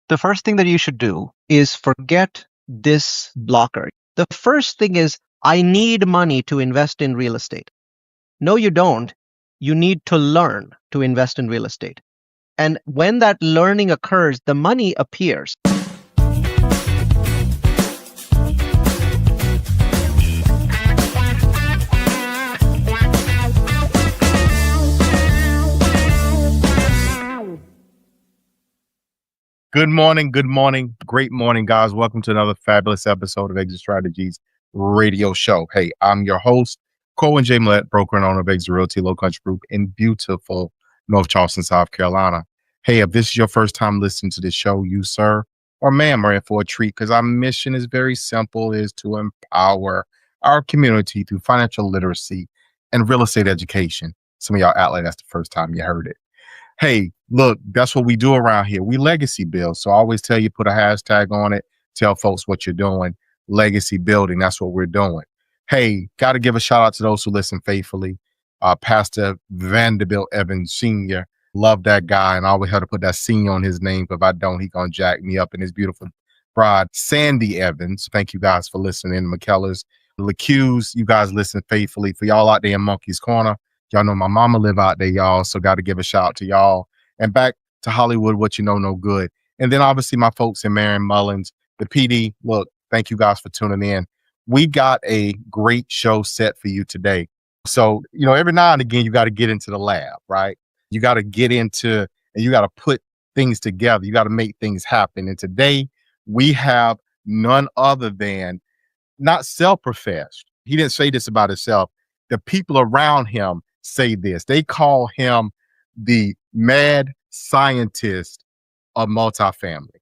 The first thing that you should do is forget this blocker. The first thing is, I need money to invest in real estate. No, you don't. You need to learn to invest in real estate. And when that learning occurs, the money appears. Good morning. Great morning, guys. Welcome to another fabulous episode of Exit Strategies Radio Show. Hey, I'm your host, Corwyn J, Melette, broker and owner of Exit Realty Low Country Group in beautiful North Charleston, South Carolina. Hey, if this is your first time listening to this show, you, sir, or ma'am, are in for a treat because our mission is very simple, is to empower our community through financial literacy and real estate education. Some of y'all act like that's the first time you heard it. Hey, look, that's what we do around here. We legacy build. So I always tell you, put a hashtag on it, tell folks what you're doing. Legacy building, that's what we're doing. Hey, got to give a shout out to those who listen faithfully. Pastor Vanderbilt Evans Sr., love that guy. And I always have to put that senior on his name. But if I don't, he going to jack me up. And his beautiful bride, Sandy Evans. Thank you guys for listening. McKellers, LeCues, you guys listen faithfully. For y'all out there in Monkey's Corner, y'all know my mama live out there, y'all. So got to give a shout out to y'all. And back to Hollywood, what you know, no good. And then obviously my folks in Marion Mullins, the PD. Look, thank you guys for tuning in. We got a great show set for you today. So, every now and again, you got to get into the lab, right? You got to get into, and you got to put things together. You got to make things happen. And today we have none other than, not self-professed. He didn't say this about himself. The people around him say this. They call him the mad scientist of multifamily.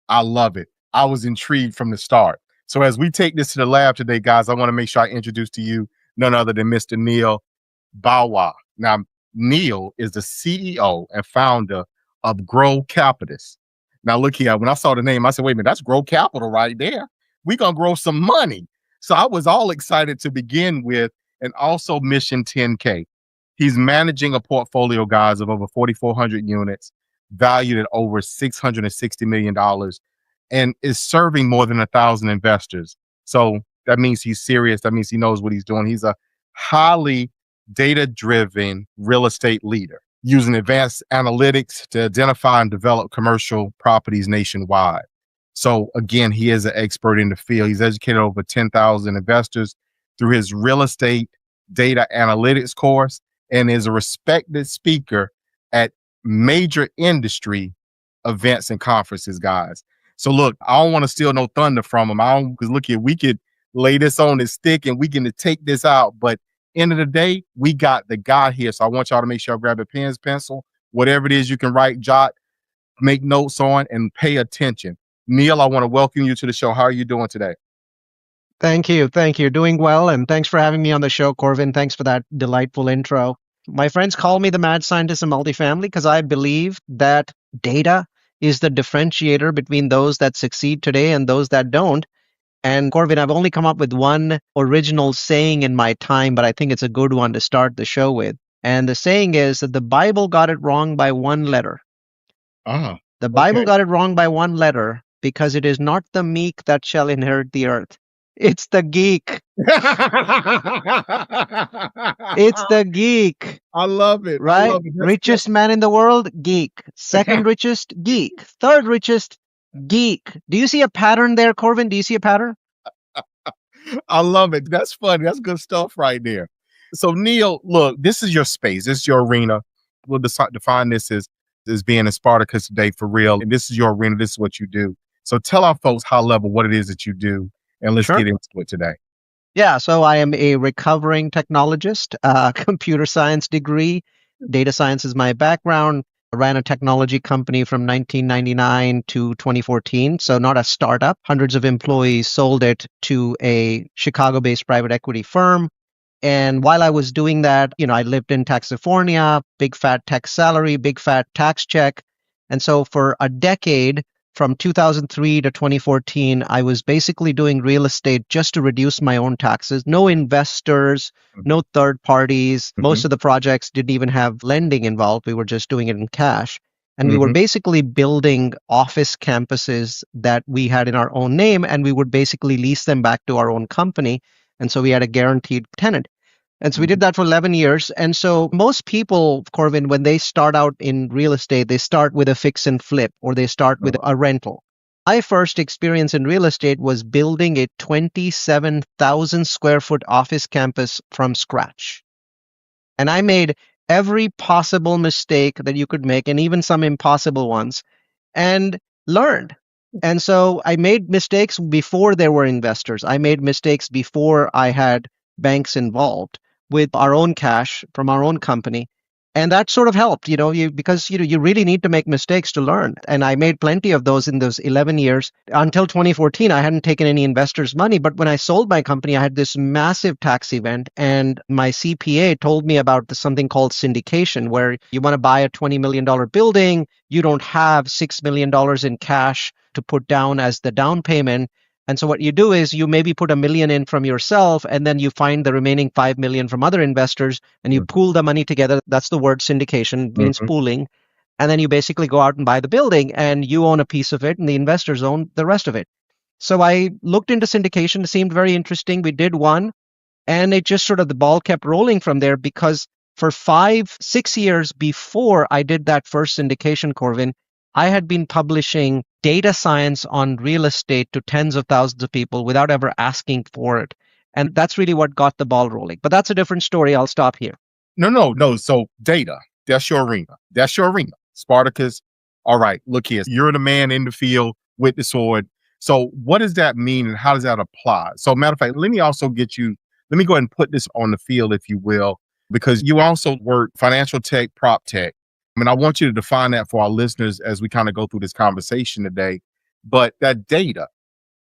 I love it. I was intrigued from the start. So as we take this to the lab today, guys, I want to make sure I introduce to you none other than Mr. Neal Bawa. Now, Neal is the CEO and founder of Grow Capitalist. Now, look here. When I saw the name, I said, wait a minute, that's Grow Capital right there. We're going to grow some money. So I was all excited to begin with, and also Mission 10K. He's managing a portfolio, guys, of over 4,400 units, valued at over $660 million, and is serving more than 1,000 investors. So that means he's serious. That means he knows what he's doing. He's a highly data-driven real estate leader, using advanced analytics to identify and develop commercial properties nationwide. So again, he is an expert in the field. He's educated over 10,000 investors through his real estate data analytics course, and is a respected speaker at major industry events and conferences, guys. So look, I don't want to steal no thunder from him. Because look here, we could lay this on his stick and we can take this out. But end of the day, we got the guy here. So I want y'all to make sure I grab a pen, pencil, whatever it is you can write, jot, make notes on, and pay attention. Neal, I want to welcome you to the show. How are you doing today? Thank you. Doing well. And thanks for having me on the show, Corwyn. Thanks for that delightful intro. My friends call me the mad scientist of multifamily because I believe that data is the differentiator between those that succeed today and those that don't. And Corwyn, I've only come up with one original saying in my time, but I think it's a good one to start the show with. And the saying is that the Bible got it wrong by one letter. The Bible got it wrong by one letter because it is not the meek that shall inherit the earth. It's the geek. It's the geek. I love it. Right? I love it. Richest man in the world, geek. Second richest, geek. Third richest, geek. Do you see a pattern there, Corwyn? Do you see a pattern? I love it. That's funny. That's good stuff right there. So Neal, look, this is your space. This is your arena. We'll define this as being a Spartacus today for real. And this is your arena. This is what you do. So tell our folks high level what it is that you do. And let's get into it today. Yeah, so I am a recovering technologist, computer science degree. Data science is my background. I ran a technology company from 1999 to 2014. So not a startup. Hundreds of employees, sold it to a Chicago-based private equity firm. And while I was doing that, I lived in California, big fat tech salary, big fat tax check. And so for a decade, from 2003 to 2014, I was basically doing real estate just to reduce my own taxes. No investors, no third parties. Most of the projects didn't even have lending involved. We were just doing it in cash. And we were basically building office campuses that we had in our own name, and we would basically lease them back to our own company. And so we had a guaranteed tenant. And so we did that for 11 years. And so most people, Corwyn, when they start out in real estate, they start with a fix and flip or they start with a rental. My first experience in real estate was building a 27,000 square foot office campus from scratch. And I made every possible mistake that you could make and even some impossible ones and learned. And so I made mistakes before there were investors. I made mistakes before I had banks involved with our own cash from our own company. And that sort of helped, because you really need to make mistakes to learn. And I made plenty of those in those 11 years. Until 2014, I hadn't taken any investors' money. But when I sold my company, I had this massive tax event. And my CPA told me about something called syndication, where you want to buy a $20 million building. You don't have $6 million in cash to put down as the down payment. And so what you do is you maybe put $1 million in from yourself, and then you find the remaining $5 million from other investors, and you pool the money together. That's the word syndication, means pooling. And then you basically go out and buy the building, and you own a piece of it, and the investors own the rest of it. So I looked into syndication. It seemed very interesting. We did one, and it just sort of the ball kept rolling from there, because for 5-6 years before I did that first syndication, Corwyn, I had been publishing data science on real estate to tens of thousands of people without ever asking for it. And that's really what got the ball rolling. But that's a different story. I'll stop here. No. So data, that's your arena. That's your arena. Spartacus, all right, look here. You're the man in the field with the sword. So what does that mean and how does that apply? So matter of fact, let me go ahead and put this on the field, if you will, because you also work financial tech, prop tech. And I want you to define that for our listeners as we kind of go through this conversation today. But that data,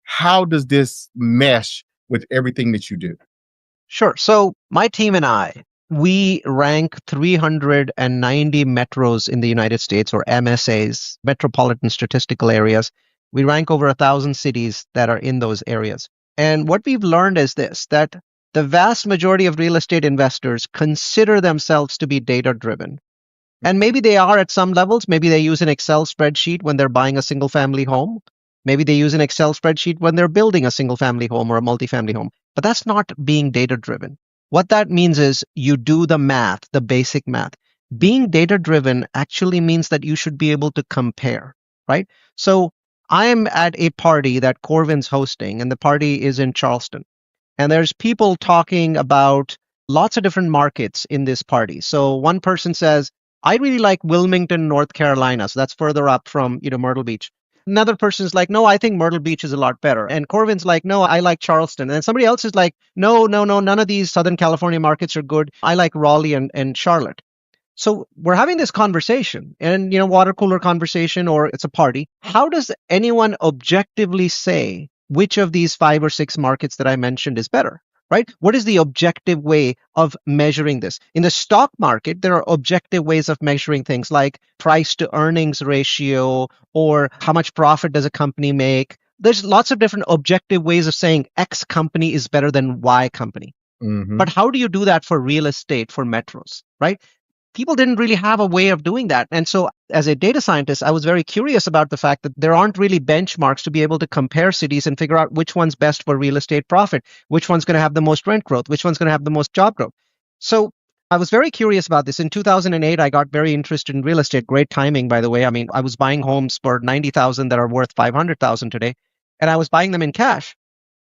how does this mesh with everything that you do? Sure. So my team and I, we rank 390 metros in the United States, or MSAs, metropolitan statistical areas. We rank over 1,000 cities that are in those areas. And what we've learned is this, that the vast majority of real estate investors consider themselves to be data-driven. And maybe they are at some levels. Maybe they use an Excel spreadsheet when they're buying a single family home. Maybe they use an Excel spreadsheet when they're building a single family home or a multifamily home. But that's not being data driven. What that means is you do the math, the basic math. Being data driven actually means that you should be able to compare, right? So I'm at a party that Corwyn's hosting, and the party is in Charleston. And there's people talking about lots of different markets in this party. So one person says, I really like Wilmington, North Carolina. So that's further up from, Myrtle Beach. Another person's like, no, I think Myrtle Beach is a lot better. And Corwyn's like, no, I like Charleston. And somebody else is like, no, none of these Southern California markets are good. I like Raleigh and Charlotte. So we're having this conversation and, water cooler conversation, or it's a party. How does anyone objectively say which of these 5 or 6 markets that I mentioned is better? Right? What is the objective way of measuring this? In the stock market, there are objective ways of measuring things like price to earnings ratio, or how much profit does a company make. There's lots of different objective ways of saying X company is better than Y company. But how do you do that for real estate, for metros, right? People didn't really have a way of doing that. And so as a data scientist, I was very curious about the fact that there aren't really benchmarks to be able to compare cities and figure out which one's best for real estate profit, which one's going to have the most rent growth, which one's going to have the most job growth. So I was very curious about this. In 2008, I got very interested in real estate. Great timing, by the way. I mean, I was buying homes for $90,000 that are worth $500,000 today, and I was buying them in cash.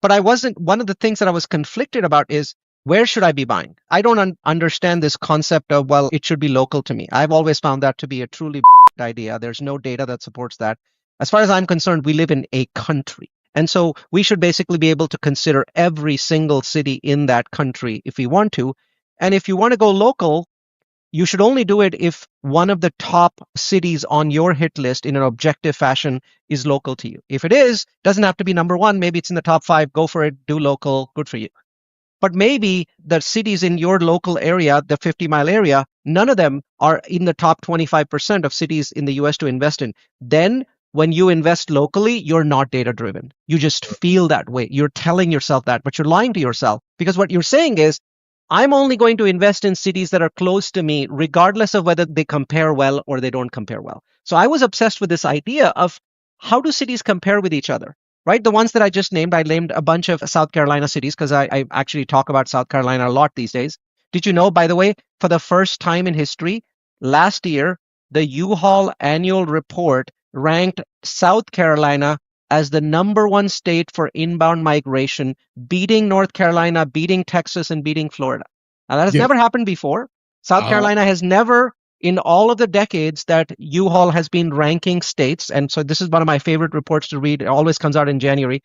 But one of the things that I was conflicted about is, where should I be buying? I don't understand this concept of, well, it should be local to me. I've always found that to be a truly idea. There's no data that supports that. As far as I'm concerned, we live in a country. And so we should basically be able to consider every single city in that country if we want to. And if you want to go local, you should only do it if one of the top cities on your hit list in an objective fashion is local to you. If it is, doesn't have to be number 1. Maybe it's in the top 5. Go for it. Do local. Good for you. But maybe the cities in your local area, the 50-mile area, none of them are in the top 25% of cities in the US to invest in. Then when you invest locally, you're not data driven. You just feel that way. You're telling yourself that, but you're lying to yourself, because what you're saying is, I'm only going to invest in cities that are close to me, regardless of whether they compare well or they don't compare well. So I was obsessed with this idea of how do cities compare with each other, right? The ones that I just named, I named a bunch of South Carolina cities because I actually talk about South Carolina a lot these days. Did you know, by the way, for the first time in history, last year, the U-Haul annual report ranked South Carolina as the number one state for inbound migration, beating North Carolina, beating Texas, and beating Florida. Now, that has Yeah. never happened before. South Carolina has never, in all of the decades that U-Haul has been ranking states, and so this is one of my favorite reports to read. It always comes out in January.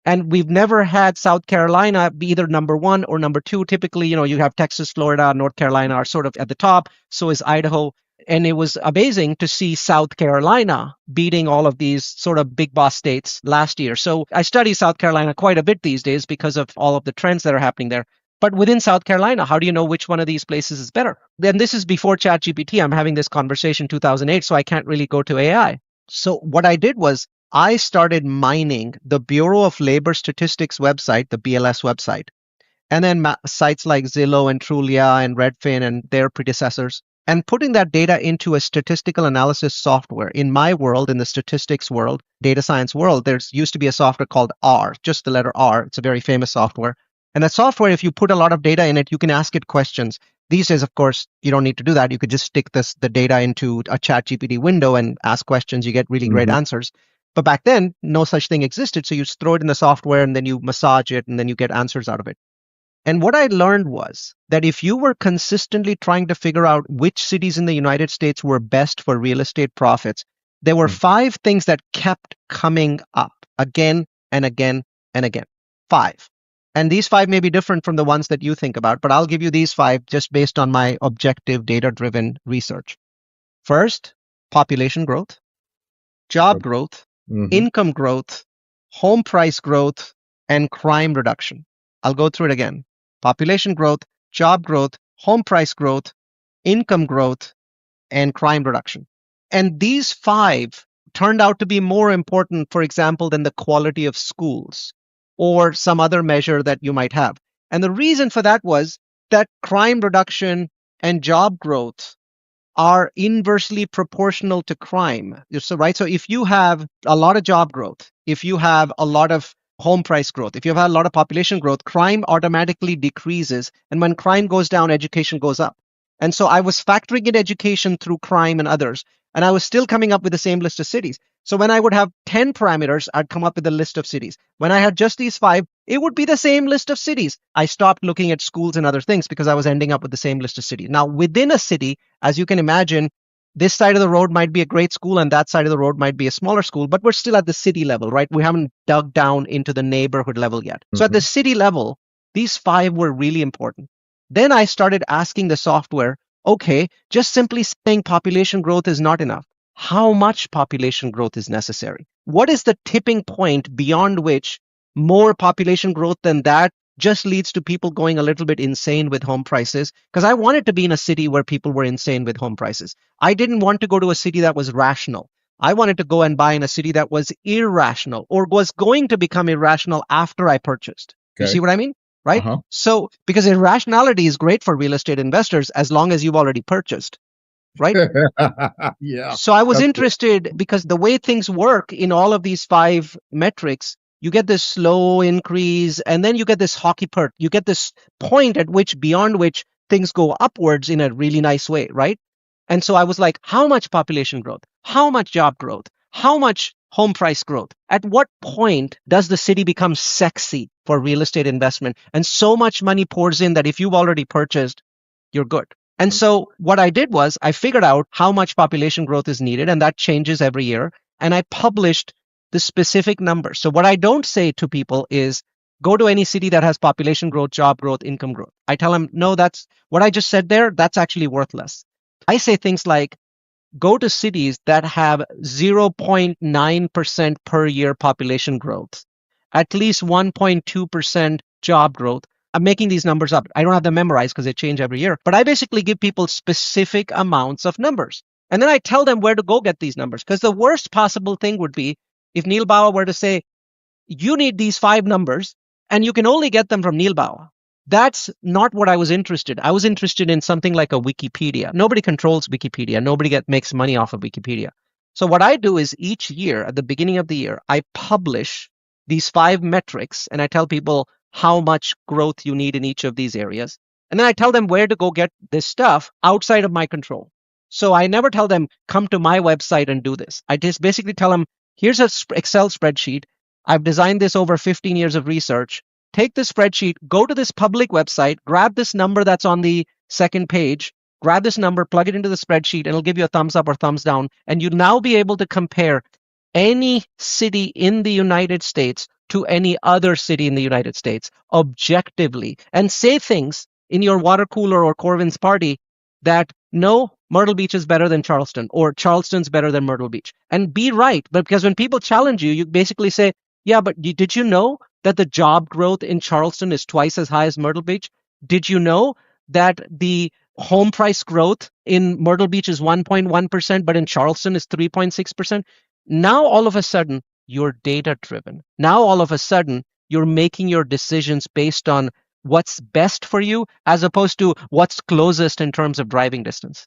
And we've never had South Carolina be either number one or number two. Typically, you have Texas, Florida, North Carolina are sort of at the top. So is Idaho. And it was amazing to see South Carolina beating all of these sort of big boss states last year. So I study South Carolina quite a bit these days because of all of the trends that are happening there. But within South Carolina, how do you know which one of these places is better? Then this is before ChatGPT. I'm having this conversation 2008, so I can't really go to AI. So what I did was I started mining the Bureau of Labor Statistics website, the BLS website, and then sites like Zillow and Trulia and Redfin and their predecessors, and putting that data into a statistical analysis software. In my world, in the statistics world, data science world, there's used to be a software called R, just the letter R. It's a very famous software. And that software, if you put a lot of data in it, you can ask it questions. These days, of course, you don't need to do that. You could just stick the data into a ChatGPT window and ask questions. You get really great answers. But back then, no such thing existed. So you just throw it in the software and then you massage it and then you get answers out of it. And what I learned was that if you were consistently trying to figure out which cities in the United States were best for real estate profits, there were 5 things that kept coming up again and again and again. 5. And these 5 may be different from the ones that you think about, but I'll give you these 5 just based on my objective, data-driven research. First, population growth, job growth, income growth, home price growth, and crime reduction. I'll go through it again. Population growth, job growth, home price growth, income growth, and crime reduction. And these 5 turned out to be more important, for example, than the quality of schools or some other measure that you might have. And the reason for that was that crime reduction and job growth are inversely proportional to crime. So, right? So if you have a lot of job growth, if you have a lot of home price growth, if you have a lot of population growth, crime automatically decreases. And when crime goes down, education goes up. And so I was factoring in education through crime and others, and I was still coming up with the same list of cities. So when I would have 10 parameters, I'd come up with a list of cities. When I had just these 5, it would be the same list of cities. I stopped looking at schools and other things because I was ending up with the same list of cities. Now, within a city, as you can imagine, this side of the road might be a great school and that side of the road might be a smaller school, but we're still at the city level, right? We haven't dug down into the neighborhood level yet. So at the city level, these 5 were really important. Then I started asking the software, okay, just simply saying population growth is not enough. How much population growth is necessary? What is the tipping point beyond which more population growth than that just leads to people going a little bit insane with home prices? Because I wanted to be in a city where people were insane with home prices. I didn't want to go to a city that was rational. I wanted to go and buy in a city that was irrational or was going to become irrational after I purchased. You see what I mean? Right? So, because irrationality is great for real estate investors as long as you've already purchased. Right? Yeah. So I was interested because the way things work in all of these 5 metrics, you get this slow increase and then you get this hockey perk. You get this point at which beyond which things go upwards in a really nice way, right? And so I was like, how much population growth? How much job growth? How much home price growth? At what point does the city become sexy for real estate investment? And so much money pours in that if you've already purchased, you're good. And so what I did was I figured out how much population growth is needed, and that changes every year. And I published the specific numbers. So what I don't say to people is go to any city that has population growth, job growth, income growth. I tell them, no, that's what I just said there. That's actually worthless. I say things like go to cities that have 0.9% per year population growth, at least 1.2% job growth. I'm making these numbers up. I don't have them memorized because they change every year. But I basically give people specific amounts of numbers. And then I tell them where to go get these numbers. Because the worst possible thing would be if Neal Bawa were to say, you need these 5 numbers, and you can only get them from Neal Bawa. That's not what I was interested. I was interested in something like a Wikipedia. Nobody controls Wikipedia. Nobody makes money off of Wikipedia. So what I do is each year, at the beginning of the year, I publish these 5 metrics and I tell people how much growth you need in each of these areas. And then I tell them where to go get this stuff outside of my control. So I never tell them, come to my website and do this. I just basically tell them, here's an Excel spreadsheet. I've designed this over 15 years of research. Take this spreadsheet, go to this public website, grab this number that's on the second page, grab this number, plug it into the spreadsheet, and it'll give you a thumbs up or thumbs down. And you'll now be able to compare any city in the United States to any other city in the United States objectively and say things in your water cooler or Corwyn's party that no, Myrtle Beach is better than Charleston or Charleston's better than Myrtle Beach. And be right. But because when people challenge you, you basically say, yeah, but did you know that the job growth in Charleston is twice as high as Myrtle Beach? Did you know that the home price growth in Myrtle Beach is 1.1%, but in Charleston is 3.6%? Now, all of a sudden, you're data driven. Now, all of a sudden, you're making your decisions based on what's best for you as opposed to what's closest in terms of driving distance.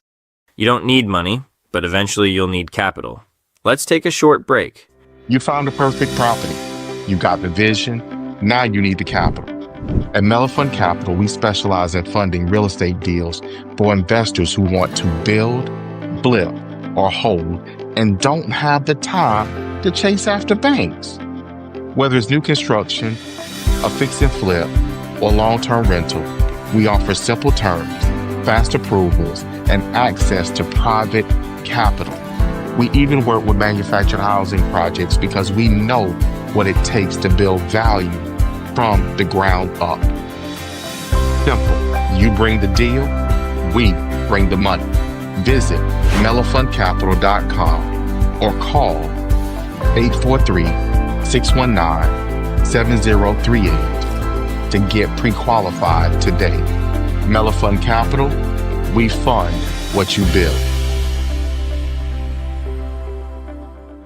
You don't need money, but eventually you'll need capital. Let's take a short break. You found the perfect property. You got the vision. Now you need the capital. At Melefund Capital, we specialize in funding real estate deals for investors who want to build, blip, or hold and don't have the time to chase after banks. Whether it's new construction, a fix and flip, or long-term rental, we offer simple terms, fast approvals, and access to private capital. We even work with manufactured housing projects because we know what it takes to build value from the ground up. Simple. You bring the deal, we bring the money. Visit melefundcapital.com or call 843-619-7038 to get pre-qualified today. Melefund Capital, we fund what you build.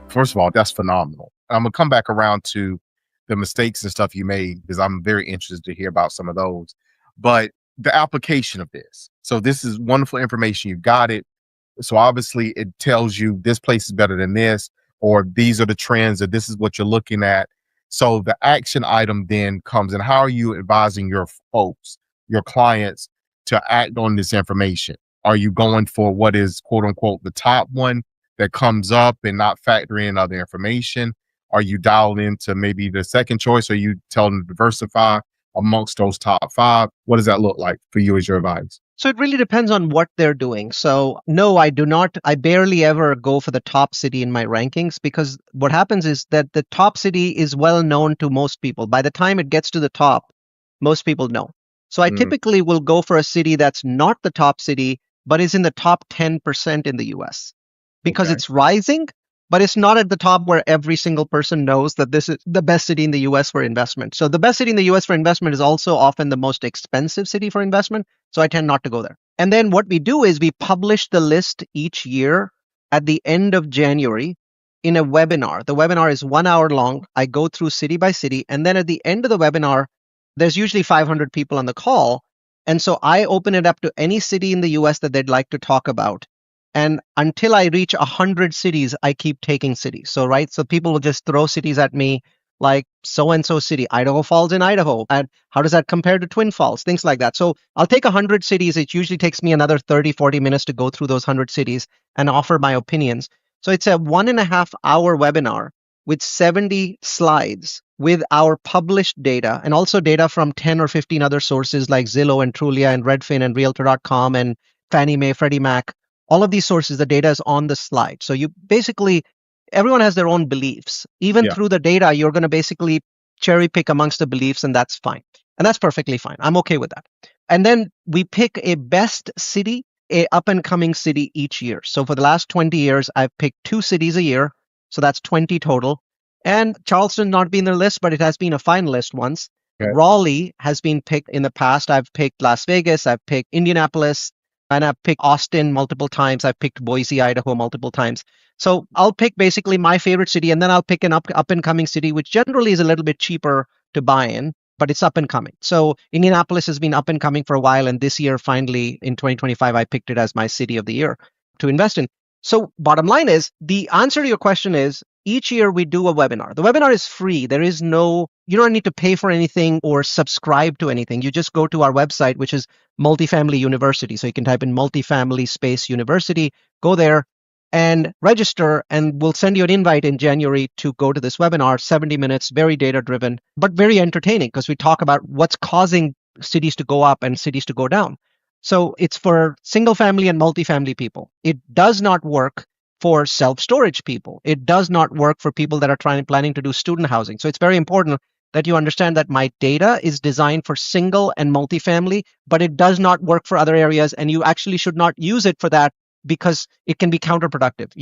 First of all, that's phenomenal. I'm going to come back around to the mistakes and stuff you made because I'm very interested to hear about some of those. But the application of this. So this is wonderful information. You got it. So obviously it tells you this place is better than this, or these are the trends, or this is what you're looking at. So the action item then comes in. How are you advising your folks, your clients, to act on this information? Are you going for what is quote unquote the top one that comes up and not factor in other information? Are you dialed into maybe the second choice? Are you telling them to diversify amongst those top 5? What does that look like for you as your advice? So it really depends on what they're doing. So no, I do not. I barely ever go for the top city in my rankings because what happens is that the top city is well known to most people. By the time it gets to the top, most people know. So I typically will go for a city that's not the top city, but is in the top 10% in the US because it's rising, but it's not at the top where every single person knows that this is the best city in the US for investment. So the best city in the US for investment is also often the most expensive city for investment. So I tend not to go there. And then what we do is we publish the list each year at the end of January in a webinar. The webinar is 1 hour long. I go through city by city. And then at the end of the webinar, there's usually 500 people on the call. And so I open it up to any city in the US that they'd like to talk about. And until I reach 100 cities, I keep taking cities. So people will just throw cities at me like so-and-so city, Idaho Falls in Idaho. And how does that compare to Twin Falls? Things like that. So I'll take 100 cities. It usually takes me another 30, 40 minutes to go through those 100 cities and offer my opinions. So it's a 1.5 hour webinar with 70 slides with our published data and also data from 10 or 15 other sources like Zillow and Trulia and Redfin and Realtor.com and Fannie Mae, Freddie Mac. All of these sources, the data is on the slide. So you basically, everyone has their own beliefs. Even through the data, you're going to basically cherry pick amongst the beliefs, and that's fine. And that's perfectly fine. I'm okay with that. And then we pick a best city, a up and coming city each year. So for the last 20 years, I've picked 2 cities a year. So that's 20 total. And Charleston not been their list, but it has been a finalist once. Okay. Raleigh has been picked in the past. I've picked Las Vegas. I've picked Indianapolis. And I've picked Austin multiple times. I've picked Boise, Idaho multiple times. So I'll pick basically my favorite city, and then I'll pick an up and coming city, which generally is a little bit cheaper to buy in. but it's up and coming. So Indianapolis has been up and coming for a while. And this year, finally, in 2025, I picked it as my city of the year to invest in. So bottom line is, the answer to your question is, each year we do a webinar. The webinar is free. There is no, you don't need to pay for anything or subscribe to anything. You just go to our website, which is Multifamily University. So you can type in multifamily space university, go there and register, and we'll send you an invite in January to go to this webinar, 70 minutes, very data driven, but very entertaining because we talk about what's causing cities to go up and cities to go down. So it's for single family and multifamily people. It does not work for self-storage people. It does not work for people that are planning to do student housing. So it's very important that you understand that my data is designed for single and multifamily, but it does not work for other areas. And you actually should not use it for that because it can be counterproductive.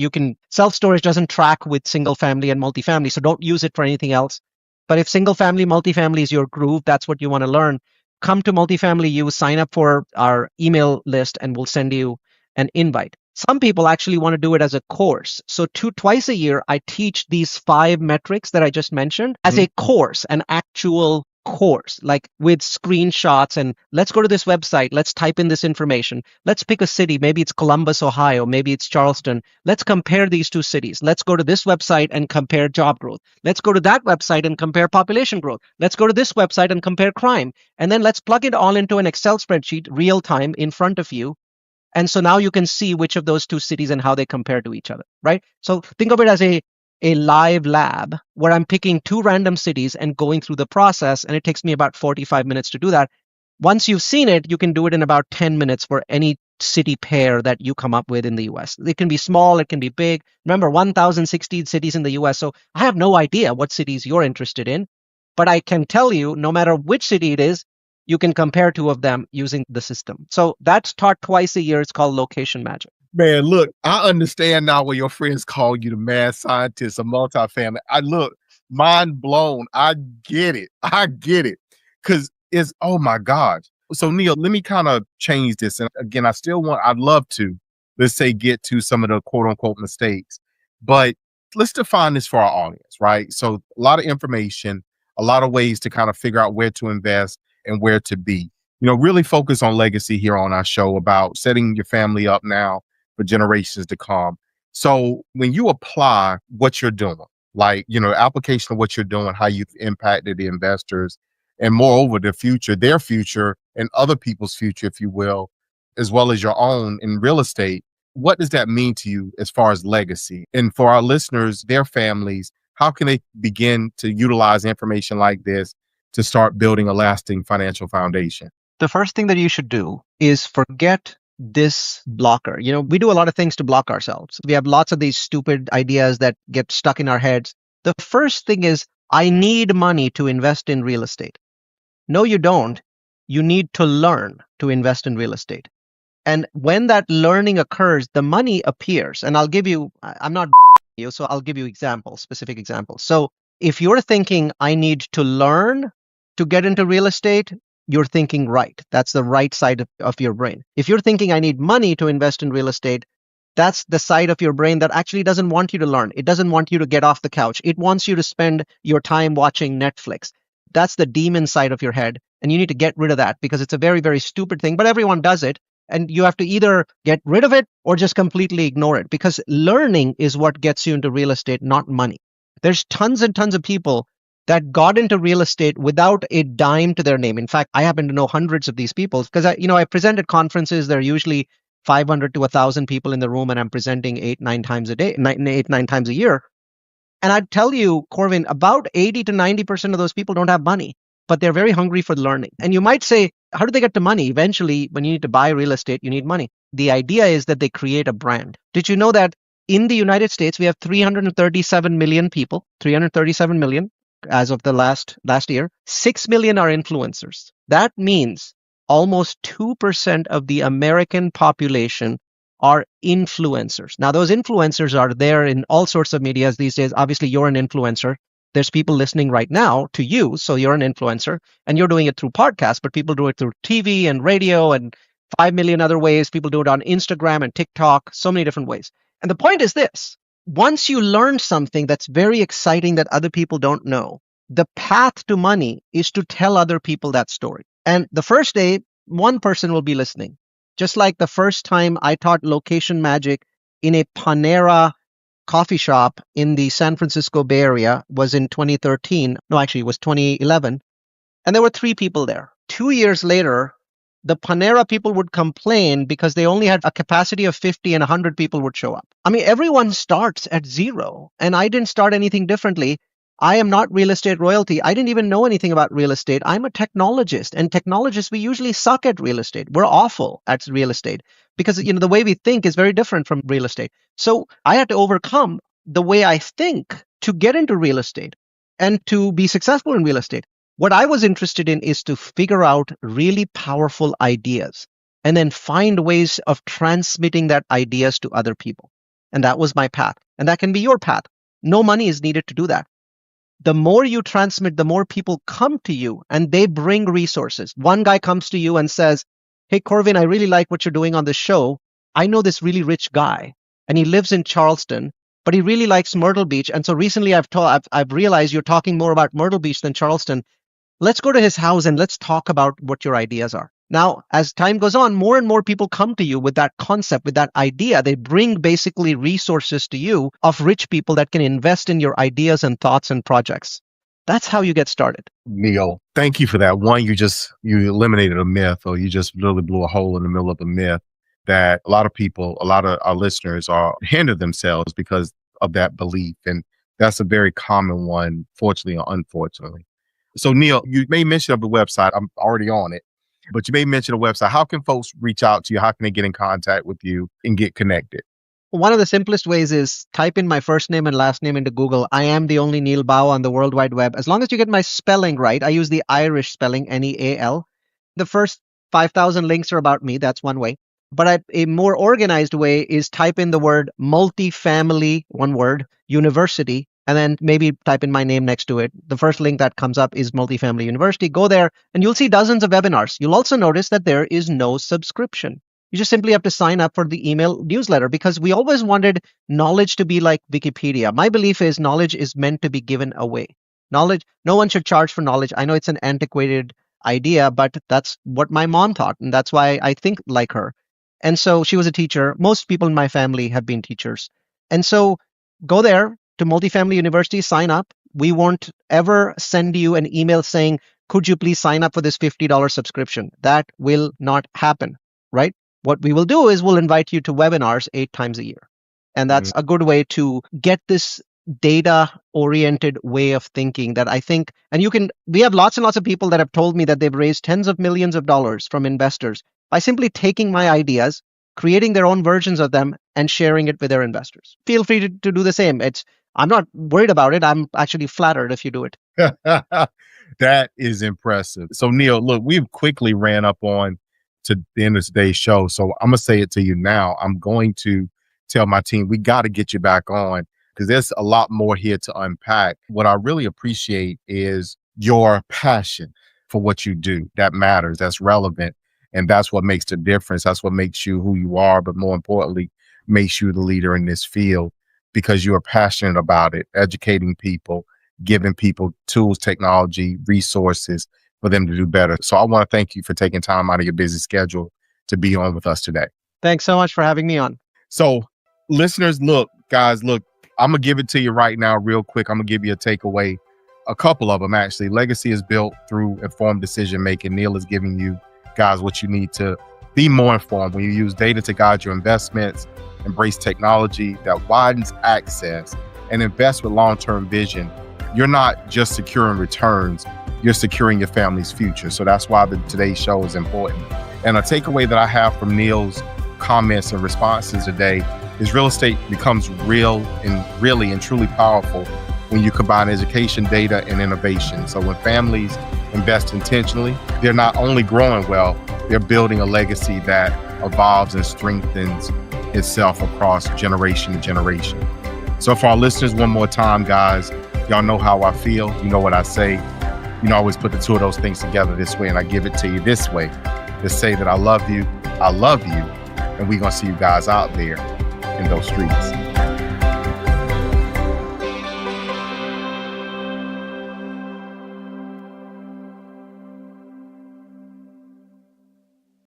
Self-storage doesn't track with single family and multifamily, so don't use it for anything else. But if single family, multifamily is your groove, that's what you want to learn, come to Multifamily U, sign up for our email list, and we'll send you an invite. Some people actually want to do it as a course. So twice a year, I teach these 5 metrics that I just mentioned as a course, an actual course, like with screenshots. And let's go to this website. Let's type in this information. Let's pick a city. Maybe it's Columbus, Ohio. Maybe it's Charleston. Let's compare these 2 cities. Let's go to this website and compare job growth. Let's go to that website and compare population growth. Let's go to this website and compare crime. And then let's plug it all into an Excel spreadsheet, real time in front of you. And so now you can see which of those 2 cities and how they compare to each other, right? So think of it as a live lab where I'm picking 2 random cities and going through the process. And it takes me about 45 minutes to do that. Once you've seen it, you can do it in about 10 minutes for any city pair that you come up with in the US. It can be small, it can be big. Remember, 1,016 cities in the US. So I have no idea what cities you're interested in, but I can tell you, no matter which city it is, you can compare 2 of them using the system. So that's taught twice a year. It's called Location Magic. Man, look, I understand now where your friends call you the mad scientist of multifamily. Mind blown. I get it. Because oh my gosh. So Neal, let me kind of change this. And again, I'd love to, let's say, get to some of the quote unquote mistakes, but let's define this for our audience, right? So a lot of information, a lot of ways to kind of figure out where to invest and where to be. Really focus on legacy here on our show about setting your family up now for generations to come. So when you apply what you're doing, like, application of what you're doing, how you've impacted the investors, and moreover, their future, and other people's future, if you will, as well as your own in real estate, what does that mean to you as far as legacy? And for our listeners, their families, how can they begin to utilize information like this to start building a lasting financial foundation? The first thing that you should do is forget this blocker. We do a lot of things to block ourselves. We have lots of these stupid ideas that get stuck in our heads. The first thing is, I need money to invest in real estate. No, you don't. You need to learn to invest in real estate. And when that learning occurs, the money appears. And I'm not you, so I'll give you specific examples. So if you're thinking, I need to learn to get into real estate, you're thinking right. That's the right side of your brain. If you're thinking, I need money to invest in real estate, that's the side of your brain that actually doesn't want you to learn. It doesn't want you to get off the couch. It wants you to spend your time watching Netflix. That's the demon side of your head. And you need to get rid of that because it's a very, very stupid thing, but everyone does it. And you have to either get rid of it or just completely ignore it, because learning is what gets you into real estate, not money. There's tons and tons of people that got into real estate without a dime to their name. In fact, I happen to know hundreds of these people because I present at conferences. There are usually 500 to 1,000 people in the room, and I'm presenting 8-9 times a year. And I'd tell you, Corwyn, about 80 to 90% of those people don't have money, but they're very hungry for learning. And you might say, how do they get to money? Eventually, when you need to buy real estate, you need money. The idea is that they create a brand. Did you know that in the United States, we have 337 million people, 337 million. As of the last year, 6 million are influencers. That means almost 2% of the American population are influencers. Now, those influencers are there in all sorts of medias these days. Obviously, you're an influencer. There's people listening right now to you, so you're an influencer, and you're doing it through podcasts, but people do it through TV and radio and 5 million other ways. People do it on Instagram and TikTok, so many different ways. And the point is this. Once you learn something that's very exciting that other people don't know, The path to money is to tell other people that story. And the first day, one person will be listening. Just like the first time I taught location magic in a Panera coffee shop in the San Francisco Bay Area was in 2013. No, actually, it was 2011. And there were 3 people there. 2 years later, the Panera people would complain because they only had a capacity of 50 and 100 people would show up. I mean, everyone starts at 0, and I didn't start anything differently. I am not real estate royalty. I didn't even know anything about real estate. I'm a technologist, and technologists, we usually suck at real estate. We're awful at real estate because, the way we think is very different from real estate. So I had to overcome the way I think to get into real estate and to be successful in real estate. What I was interested in is to figure out really powerful ideas and then find ways of transmitting that ideas to other people. And that was my path. And that can be your path. No money is needed to do that. The more you transmit, the more people come to you and they bring resources. One guy comes to you and says, "Hey, Corwyn, I really like what you're doing on the show. I know this really rich guy and he lives in Charleston, but he really likes Myrtle Beach. And so recently I've realized you're talking more about Myrtle Beach than Charleston. Let's go to his house and let's talk about what your ideas are." Now, as time goes on, more and more people come to you with that concept, with that idea. They bring basically resources to you of rich people that can invest in your ideas and thoughts and projects. That's how you get started. Neal, thank you for that. One, you eliminated a myth, or you just really blew a hole in the middle of a myth that a lot of people, a lot of our listeners hinder themselves because of that belief. And that's a very common one, fortunately or unfortunately. So Neal, you made mention of the website. I'm already on it, but you made mention of the website. How can folks reach out to you? How can they get in contact with you and get connected? One of the simplest ways is type in my first name and last name into Google. I am the only Neal Bawa on the World Wide Web. As long as you get my spelling right, I use the Irish spelling, Neal. The first 5,000 links are about me. That's one way. But a more organized way is type in the word multifamily, one word, university, and then maybe type in my name next to it. The first link that comes up is Multifamily University. Go there and you'll see dozens of webinars. You'll also notice that there is no subscription. You just simply have to sign up for the email newsletter because we always wanted knowledge to be like Wikipedia. My belief is knowledge is meant to be given away. Knowledge, no one should charge for knowledge. I know it's an antiquated idea, but that's what my mom taught. And that's why I think like her. And so she was a teacher. Most people in my family have been teachers. And so go there to Multifamily University, sign up. We won't ever send you an email saying, "Could you please sign up for this $50 subscription?" That will not happen, right? What we will do is we'll invite you to webinars 8 times a year. And that's a good way to get this data-oriented way of thinking that I think, we have lots and lots of people that have told me that they've raised tens of millions of dollars from investors by simply taking my ideas, creating their own versions of them, and sharing it with their investors. Feel free to do the same. I'm not worried about it. I'm actually flattered if you do it. That is impressive. So Neal, look, we've quickly ran up on to the end of today's show. So I'm going to say it to you now. I'm going to tell my team, we got to get you back on because there's a lot more here to unpack. What I really appreciate is your passion for what you do. That matters. That's relevant. And that's what makes the difference. That's what makes you who you are. But more importantly, makes you the leader in this field because you are passionate about it, educating people, giving people tools, technology, resources for them to do better. So I want to thank you for taking time out of your busy schedule to be on with us today. Thanks so much for having me on. So listeners, guys, I'm going to give it to you right now real quick. I'm going to give you a takeaway, a couple of them actually. Legacy is built through informed decision-making. Neal is giving you guys what you need to be more informed. When you use data to guide your investments, embrace technology that widens access, and invest with long-term vision, you're not just securing returns, you're securing your family's future. So that's why today's show is important. And a takeaway that I have from Neal's comments and responses today is real estate becomes real and really and truly powerful when you combine education, data, and innovation. So when families invest intentionally, they're not only growing wealth, they're building a legacy that evolves and strengthens itself across generation to generation. So for our listeners, one more time, guys, y'all know how I feel. You know what I say. I always put the two of those things together this way, and I give it to you this way to say that I love you, and we're going to see you guys out there in those streets.